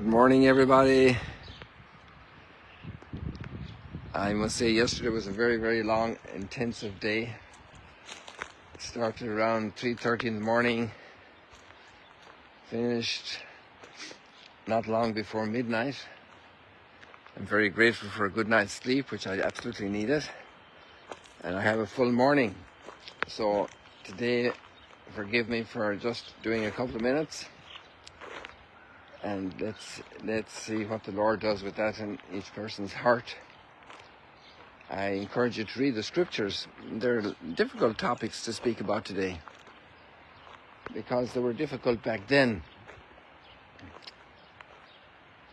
Good morning, everybody. I must say yesterday was a very, very long, intensive day. It started around 3:30 in the morning, finished not long before midnight. I'm very grateful for a good night's sleep, which I absolutely needed, and I have a full morning. So today, forgive me for just doing a couple of minutes, and let's see what the Lord does with that in each person's heart. I encourage you to read the scriptures. They're difficult topics to speak about today because they were difficult back then.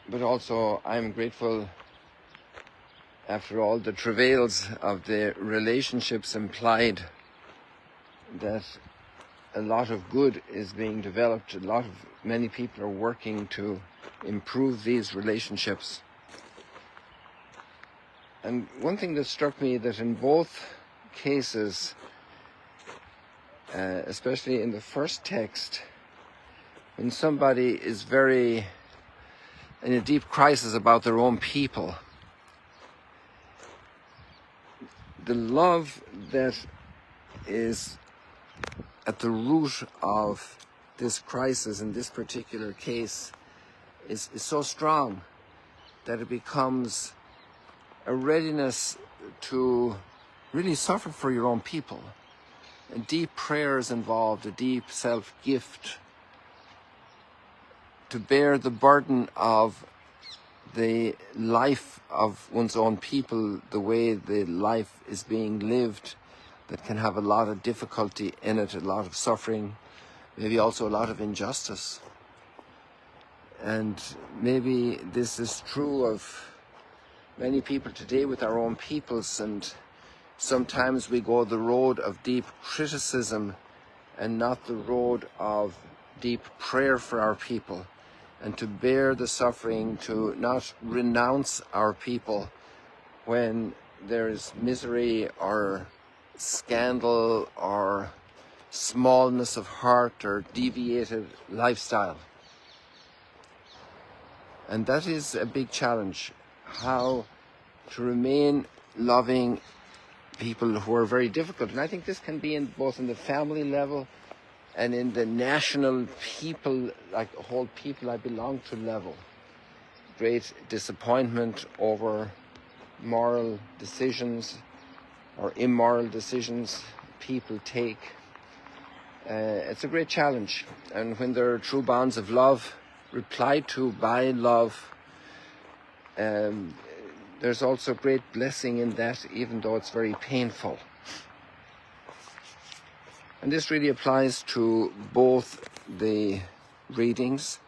But also I'm grateful, after all the travails of the relationships implied, that a lot of good is being developed. Many people are working to improve these relationships. And one thing that struck me, that in both cases, especially in the first text, when somebody is very in a deep crisis about their own people, the love that is at the root of this crisis in this particular case is so strong that it becomes a readiness to really suffer for your own people. A deep prayer is involved, a deep self-gift to bear the burden of the life of one's own people, the way the life is being lived, that can have a lot of difficulty in it, a lot of suffering, maybe also a lot of injustice. And maybe this is true of many people today with our own peoples, and sometimes we go the road of deep criticism and not the road of deep prayer for our people, and to bear the suffering, to not renounce our people when there is misery or scandal or smallness of heart or deviated lifestyle. And that is a big challenge, how to remain loving people who are very difficult. And I think this can be both in the family level and in the national people, like the whole people I belong to level. Great disappointment over moral decisions or immoral decisions people take. It's a great challenge. And when there are true bonds of love, replied to by love, there's also great blessing in that, even though it's very painful. And this really applies to both the readings,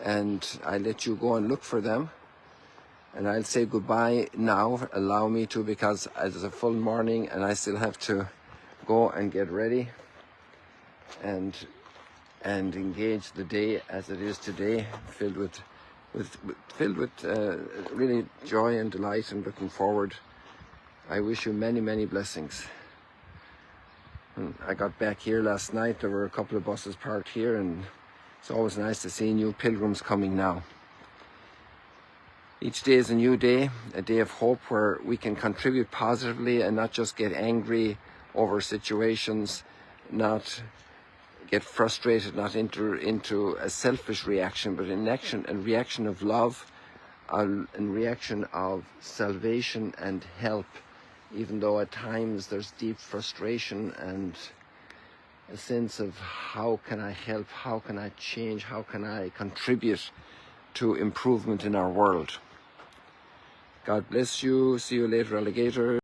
and I let you go and look for them. And I'll say goodbye now, allow me to, because it's a full morning and I still have to go and get ready and engage the day as it is today, filled with really joy and delight and looking forward. I wish you many, many blessings. And I got back here last night. There were a couple of buses parked here, and it's always nice to see new pilgrims coming now. Each day is a new day, a day of hope where we can contribute positively and not just get angry over situations, not get frustrated, not enter into a selfish reaction, but a reaction of love, a reaction of salvation and help, even though at times there's deep frustration and a sense of how can I help, how can I change, how can I contribute to improvement in our world. God bless you. See you later, alligator.